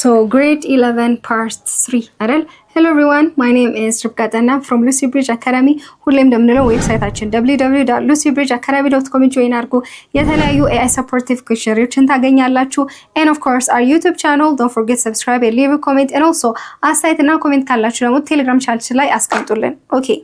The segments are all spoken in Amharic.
So grade 11 part 3 አይደል? Hello everyone, my name is Ribka Tanna from Lucy Bridge Academy. ሁሌም እንደምንለው ዌብሳይታችን www.lucybridgeacademy.com ጆይን አድርጉ። የተለያዩ AI supportive lectureዎችን ታገኛላችሁ. And of course our YouTube channel, don't forget subscribe and leave a comment, and also አስተያየትና ኮሜንት ካላችሁ ደግሞ ቴሌግራም ቻናላችን ላይ አስቀምጡልን. Okay.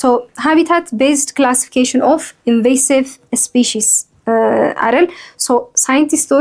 So habitat based classification of invasive species አይደል? So scientists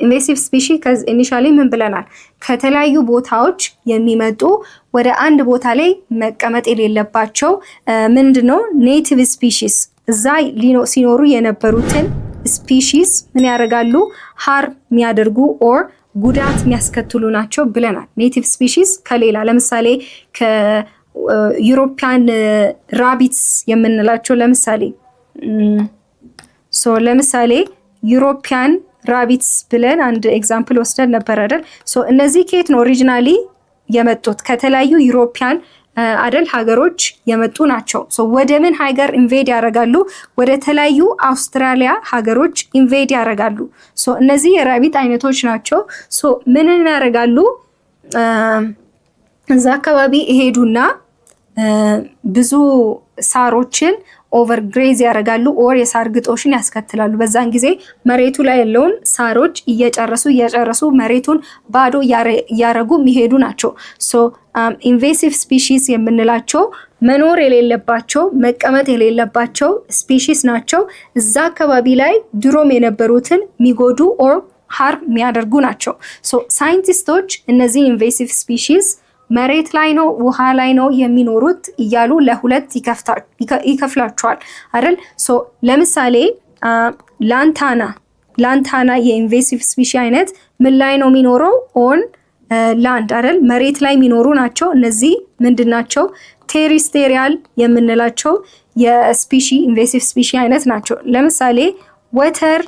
ኢንቬሲቭ ስፒሺ ኢኒሻሊ ምን ብለናል? ከተለያዩ ቦታዎች የሚመጡ ወደ አንድ ቦታ ላይ መቀመጥ የሌለባቸው ምንድነው ኔቲቭ ስፒሺስ እዛ ሲኖሩ የነበሩትን ስፒሺስ ምን ያደርጋሉ? ሃር የሚያደርጉ ኦር ጉዳት የሚያስከትሉ ናቸው ብለናል። ኔቲቭ ስፒሺስ ከሌላ ለምሳሌ ከዩሮፒያን ራቢትስ የምንላቸው ለምሳሌ ዩሮፒያን ራቢትስ ብለን አንድ ኤግዛምፕል ወስደን ነበር አይደል? ሶ እነዚህ ከየት ነው ኦሪጂናሊ የመጡት? ከተለያዩ ዩሮፒያን አይደል ሀገሮች የመጡ ናቸው። ሶ ወደ ምን ሀገር ኢንቬድ ያደርጋሉ? ወደ ተለያዩ አውስትራሊያ ሀገሮች ኢንቬድ ያደርጋሉ። ሶ እነዚህ የራቢት አይነቶች ናቸው። ሶ ምን ያደርጋሉ? እዛ አካባቢ ይሄዱና ብዙ ሳሮችን ኦቨር ግሬዝ ያደርጋሉ ኦር የሳር ግጦሽን ያስከትላሉ። በዛን ጊዜ መሬቱ ላይ ያለውን ሳሮች እየጨረሱ መሬቱን ባዶ እያረጉ የሚሄዱ ናቸው። ሶ ኢንቬሲቭ ስፒሺስ የምንላቸው መኖር የሌለባቸው መቀመጥ የሌለባቸው ስፒሺስ ናቸው። እዛ አካባቢ ላይ ድሮም የነበሩትን የሚጎዱ ኦር ሃርም የሚያደርጉ ናቸው። ሶ ሳይንቲስቶች እነዚህ ኢንቬሲቭ ስፒሺስ መሬት ላይ ነው ውሃ ላይ ነው የሚኖሩት እያሉ ለሁለት ይከፍላቸዋል አይደል? ሶ ለምሳሌ ላንታና የኢንቬሲቭ ስፒሺ አይነት ምን ላይ ነው የሚኖረው? ኦን ላንድ አይደል? መሬት ላይ የሚኖሩ ናቸው። እነዚህ ምንድናቸው? ቴሪስቴሪያል የምንላቸው የስፒሺ ኢንቬሲቭ ስፒሺ አይነት ናቸው። ለምሳሌ ወተር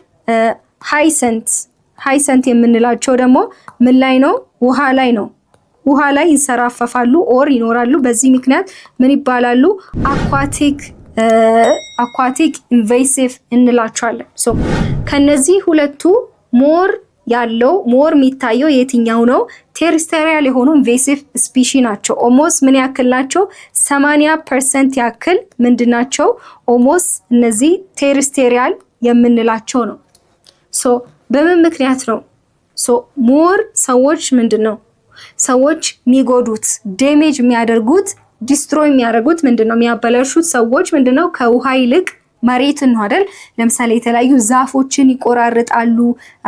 ሃይሰንት የምንላቸው ደግሞ ምን ላይ ነው? ውሃ ላይ ነው። ውሃ ላይ ይንሰራፈፋሉ ኦር ይኖራሉ። በዚህ ምክንያት ምን ይባላሉ? አኳቲክ ኢንቬሲቭ እንላቸዋለን። ሶ ከነዚህ ሁለቱ ሞር የሚታየው የትኛው ነው? ቴሪስቴሪያል የሆኑ ኢንቬሲቭ ስፒሺ ናቸው። ኦልሞስት ምን ያክል ናቸው? 80% ያክል ምንድናቸው? ኦልሞስት እነዚህ ቴሪስቴሪያል የምንላቸው ነው። ሶ በምን ምክንያት ነው? ሶ ሞር ሰዎች ምንድነው ሰዎች የሚጎዱት ዴሜጅ የሚያደርጉት ዲስትሮይ የሚያደርጉት ምንድነው? የሚያበላሹት ሰዎች ምንድነው? ከውሃ ይልቅ መሬትን ነው አይደል? ለምሳሌ የተለያዩ ዛፎችን ይቆራርጣሉ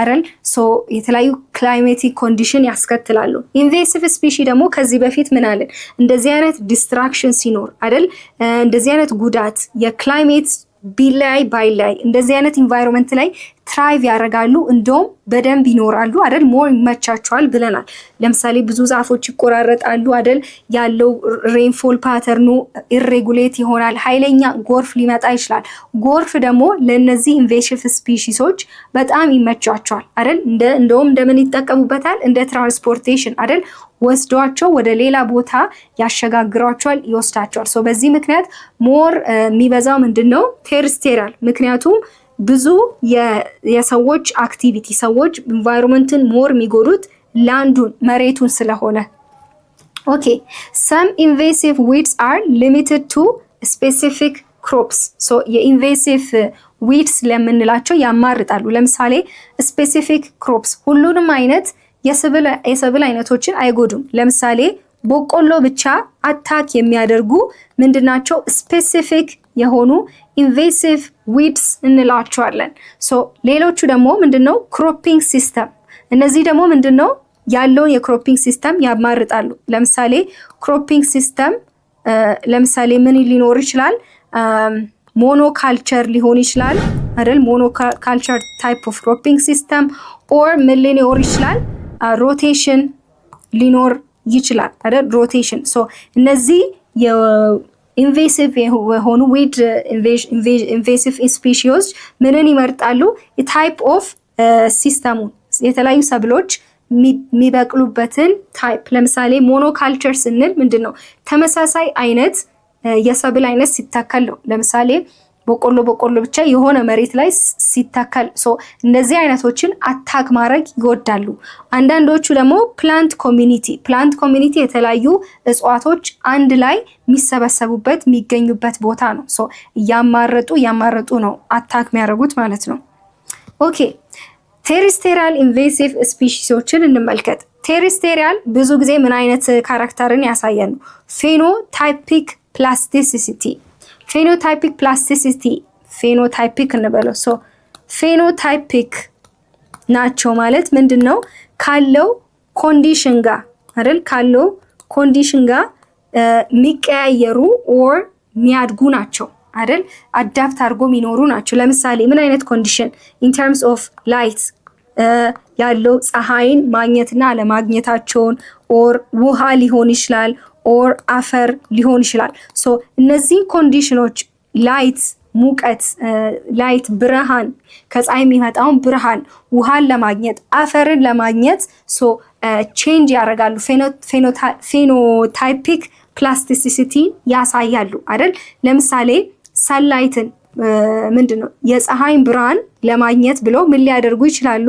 አይደል? ሶ የተለያዩ ክላይሜቲክ ኮንዲሽን ያስከትላሉ። ኢንቬሲቭ ስፒሺ ደግሞ ከዚህ በፊት ምን አለን? እንደዚህ አይነት ዲስትራክሽን ሲኖር አይደል? እንደዚህ አይነት ጉዳት የክላይሜት ባይላይ እንደዚህ አይነት ኢንቫይሮንመንት ላይ ትራይቭ ያደርጋሉ። እንደውም በደንብ ይኖራሉ አይደል? ሞር ይመቻቸዋል ብለናል። ለምሳሌ ብዙ ዛፎች ይቆራረጣሉ አይደል? ያለው ሬንፎል ፓተርኑ ኢሬጉሌት ይሆናል። ኃይለኛ ጎርፍ ሊመጣ ይችላል። ጎርፍ ደግሞ ለነዚህ ኢንቬሲቭ ስፒሺሶች በጣም ይመቻቸዋል አይደል? እንደውም እንደምን ይጠቀሙበታል? እንደ ትራንስፖርቴሽን አይደል? ወስዷቸው ወደ ሌላ ቦታ ያሸጋግሯቸዋል፣ ይወስዳቸዋል። ሶ በዚህ ምክንያት ሞር የሚበዛው ምንድነው? ቴሪስቴሪያል። ምክንያቱም ብዙ የሰዎች አክቲቪቲ ሰዎች ኢንቫይሮንመንትን ሞር የሚጎዱት ላንዱን መሬቱን ስለሆነ። ኦኬ some invasive weeds are limited to specific crops. ሶ የኢንቬሲቭ ዊድስ ለምንላቸው ያማርጣሉ። ለምሳሌ ስፔሲፊክ ክሮፕስ ሁሉንም አይነት የሰብል አይነቶችን አይጎዱም። ለምሳሌ በቆሎ ብቻ አታክ የሚያደርጉ ምንድናቸው? ስፔሲፊክ የሆኑ ኢንቬሲቭ ዊድስ እንላቸዋለን። ሶ ሌሎቹ ደግሞ ምንድነው? ክሮፒንግ ሲስተም። እነዚህ ደግሞ ምንድነው? ያለውን የክሮፒንግ ሲስተም ያማርጣሉ። ለምሳሌ ክሮፒንግ ሲስተም ለምሳሌ ምን ሊኖር ይችላል? ሞኖካልቸር ሊሆን ይችላል አይደል? ሞኖካልቸር ታይፕ ኦፍ ክሮፒንግ ሲስተም ኦር ምን ሊኖር ይችላል? ሮቴሽን ሊኖር ይችላል አይደል? ሮቴሽን። ሶ እነዚህ ኢንቬሲቭ የሆኑ ዊድ ኢንቬሲቭ ስፒሺስ ምንን ይመርጣሉ? ታይፕ ኦፍ ሲስተሙን የተለያዩ ሰብሎች የሚበቅሉበትን ታይፕ። ለምሳሌ ሞኖካልቸር ስንል ምንድነው? ተመሳሳይ አይነት የሰብል አይነት ሲተከል ነው። ለምሳሌ በቆሎ ብቻ የሆነ መሬት ላይ ሲተከል እነዚህ አይነቶችን አታክ ማድረግ ይወዳሉ። አንዳንዶቹ ደግሞ ፕላንት ኮሚኒቲ የተለያዩ እጽዋቶች አንድ ላይ የሚሰበሰቡበት የሚገኙበት ቦታ ነው። እያማረጡ ነው አታክ የሚያደርጉት ማለት ነው። ኦኬ ቴሪስቴሪያል ኢንቬሲቭ ስፒሺሶችን እንመልከት። ቴሪስቴሪያል ብዙ ጊዜ ምን አይነት ካራክተርን ያሳያሉ? ፌኖታይፒክ እንበለው። ፌኖታይፒክ ናቸው ማለት ምንድነው? ካለው ኮንዲሽን ጋር አይደል? ካለው ኮንዲሽን ጋር የሚቀያየሩ ኦር የሚያድጉ ናቸው አይደል? አዳፕት አድርጎ የሚኖሩ ናቸው። ለምሳሌ ምን አይነት ኮንዲሽን? ኢን ተርምስ ኦፍ ላይት ያለው ፀሐይን ማግኘትና አለማግኘታቸውን ኦር ውሃ ሊሆን ይችላል ኦር አፈር ሊሆን ይችላል። እነዚህ ኮንዲሽኖች ላይት፣ ሙቀት፣ ላይት ብርሃን፣ ከፀሐይ የሚመጣውን ብርሃን፣ ውሃን ለማግኘት አፈርን ለማግኘት ቼንጅ ያደርጋሉ። ፌኖታይፒክ ፕላስቲሲቲ ያሳያሉ አይደል? ለምሳሌ ሰንላይትን ምንድነው የፀሐይን ብርሃን ለማግኘት ብለው ምን ሊያደርጉ ይችላሉ?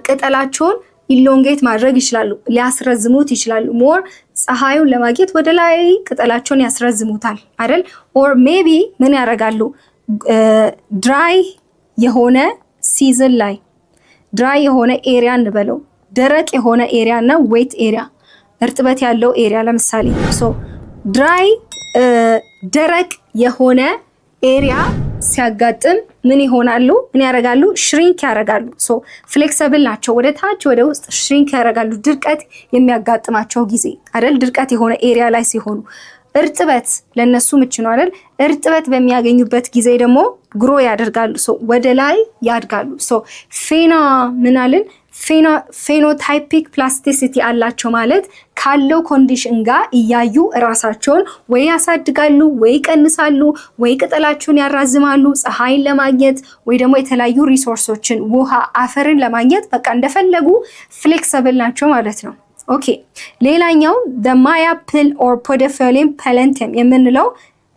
ቅጠላቸውን ኢሎንጌት ማድረግ ይችላሉ፣ ሊያስረዝሙት ይችላሉ። ሞር ፀሐዩን ለማግኘት ወደ ላይ ቅጠላቸውን ያስረዝሙታል አይደል? ኦር ሜቢ ምን ያደርጋሉ? ድራይ የሆነ ሲዝን ላይ ድራይ የሆነ ኤሪያ እንበለው፣ ደረቅ የሆነ ኤሪያ እና ዌት ኤሪያ፣ እርጥበት ያለው ኤሪያ ለምሳሌ ድራይ ደረቅ የሆነ ኤሪያ ሲያጋጥም ምን ይሆናሉ? ምን ያደርጋሉ? ሽሪንክ ያደርጋሉ። ፍሌክሲብል ናቸው። ወደ ታች ወደ ውስጥ ሽሪንክ ያደርጋሉ። ድርቀት የሚያጋጥማቸው ጊዜ አይደል? ድርቀት የሆነ ኤሪያ ላይ ሲሆኑ፣ እርጥበት ለነሱ ምቹ ነው አይደል? እርጥበት በሚያገኙበት ጊዜ ደግሞ ግሮ ያደርጋሉ። ወደ ላይ ያድጋሉ። ምናልን ፌኖታይፒክ ፕላስቲሲቲ አላቸው ማለት ካለው ኮንዲሽን ጋር እያዩ እራሳቸውን ወይ ያሳድጋሉ ወይ ይቀንሳሉ ወይ ቅጠላቸውን ያራዝማሉ ፀሐይን ለማግኘት ወይ ደግሞ የተለያዩ ሪሶርሶችን ውሃ፣ አፈርን ለማግኘት በቃ እንደፈለጉ ፍሌክሲብል ናቸው ማለት ነው። ኦኬ ሌላኛው the Maya pill or Podophyllum palentum የምንለው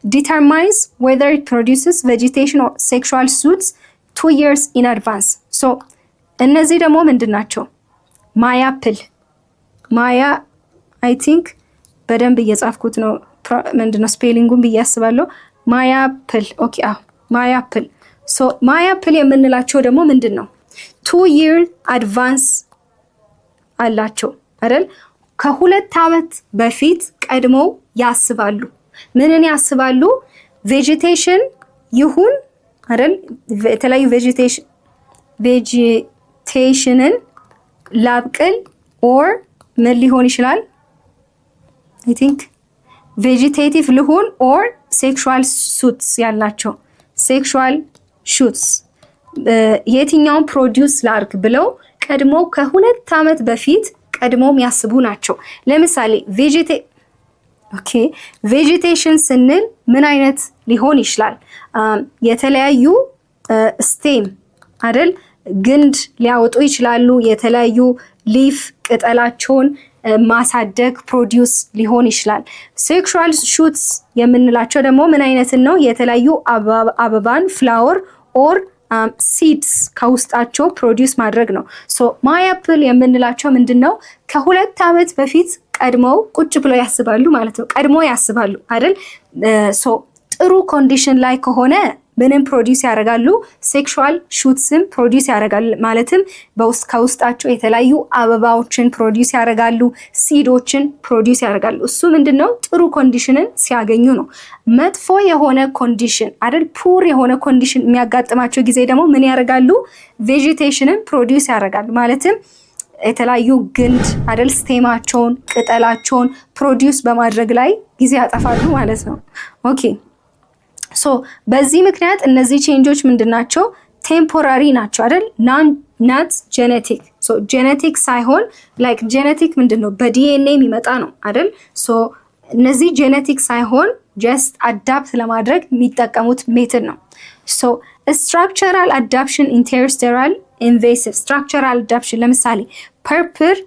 determines whether it produces vegetation or sexual shoots 2 years in advance. እነዚህ ደግሞ ምንድን ናቸው? ማያ አይ ቲንክ በደንብ እየጻፍኩት ነው። ምንድነው ስፔሊንጉን ብዬ አስባለሁ። ማያፕል ኦኬ። ማያፕል ማያፕል የምንላቸው ደግሞ ምንድን ነው? 2 year advance አላቸው አይደል? ከ2 ዓመት በፊት ቀድመው ያስባሉ። ምንን ያስባሉ? ቬጂቴሽን ይሁን አይደል? የተለያዩ ቬጂቴሽንን ላብቅል ኦር ምን ሊሆን ይችላል? አይ ቲንክ ቬጂቴቲቭ ልሁን ኦር ሴክሹዋል ሹትስ ያላቸው ሴክሹዋል ሹትስ የትኛውን ፕሮዲውስ ላርግ ብለው ቀድሞ ከ2 ዓመት በፊት ቀድሞም ያስቡ ናቸው። ለምሳሌ ቬጂቴሽን ስንል ምን አይነት ሊሆን ይችላል? የተለያዩ ስቴም አይደል ግንድ ሊያወጡ ይችላሉ። የተለያዩ ሊፍ ቅጠላቸውን ማሳደግ ፕሮዲውስ ሊሆን ይችላል። ሴክሹዋል ሹትስ የምንላቸው ደግሞ ምን አይነትን ነው? የተለያዩ አበባን ፍላወር ኦር ሲድስ ከውስጣቸው ፕሮዲውስ ማድረግ ነው። ማያፕል የምንላቸው ምንድን ነው? ከ2 ዓመት በፊት ቀድመው ቁጭ ብለው ያስባሉ ማለት ነው። ቀድሞ ያስባሉ አይደል? ጥሩ ኮንዲሽን ላይ ከሆነ ምንም ፕሮዲውስ ያደርጋሉ? ሴክሹዋል ሹትስም ፕሮዲውስ ያደርጋሉ። ማለትም ከውስጣቸው የተለያዩ አበባዎችን ፕሮዲውስ ያደርጋሉ፣ ሲዶችን ፕሮዲውስ ያደርጋሉ። እሱ ምንድነው? ጥሩ ኮንዲሽንን ሲያገኙ ነው። መጥፎ የሆነ ኮንዲሽን አይደል? ፑር የሆነ ኮንዲሽን የሚያጋጥማቸው ጊዜ ደግሞ ምን ያደርጋሉ? ቬጂቴሽንን ፕሮዲውስ ያደርጋሉ። ማለትም የተለያዩ ግንድ አይደል? ስቴማቸውን ቅጠላቸውን ፕሮዲውስ በማድረግ ላይ ጊዜ ያጠፋሉ ማለት ነው። ኦኬ በዚህ ምክንያት እነዚህ ቼንጆች ምንድናቸው? ቴምፖራሪ ናቸው አይደል? ናት ጄኔቲክ። ጄኔቲክ ሳይሆን ላይክ ጄኔቲክ ምንድነው? በዲኤንኤ የሚመጣ ነው አይደል? እነዚህ ጄኔቲክ ሳይሆን ጀስት አዳፕት ለማድረግ የሚጠቀሙት ሜትድ ነው። ስትራክቸራል አዳፕሽን ኢን ቴሪስቴሪያል ኢንቬሲቭ ስትራክቸራል አዳፕሽን ለምሳሌ ፐርፕል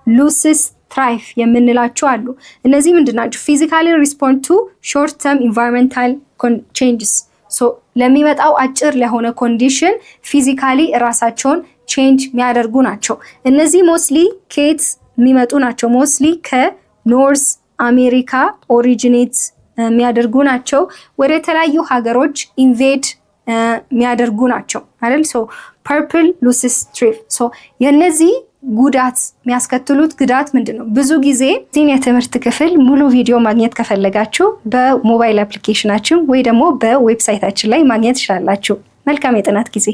ሉሲስተም ትራይቭ የምንላቸው አሉ። እነዚህ ምንድናቸው? ፊዚካሊ ሪስፖንድ ቱ ሾርት ተርም ኢንቫይሮንመንታል ቼንጅስ። ለሚመጣው አጭር ለሆነ ኮንዲሽን ፊዚካሊ ራሳቸውን ቼንጅ የሚያደርጉ ናቸው። እነዚህ ሞስትሊ ከየት የሚመጡ ናቸው? ሞስትሊ ከኖርዝ አሜሪካ ኦሪጂኔት የሚያደርጉ ናቸው። ወደ ተለያዩ ሀገሮች ኢንቬድ የሚያደርጉ ናቸው አይደል? ፐርፕል ሉሲስ ትሪፍ የነዚህ ጉዳት የሚያስከትሉት ጉዳት ምንድን ነው? ብዙ ጊዜ እዚህን የትምህርት ክፍል ሙሉ ቪዲዮ ማግኘት ከፈለጋችሁ በሞባይል አፕሊኬሽናችን ወይ ደግሞ በዌብሳይታችን ላይ ማግኘት ትችላላችሁ። መልካም የጥናት ጊዜ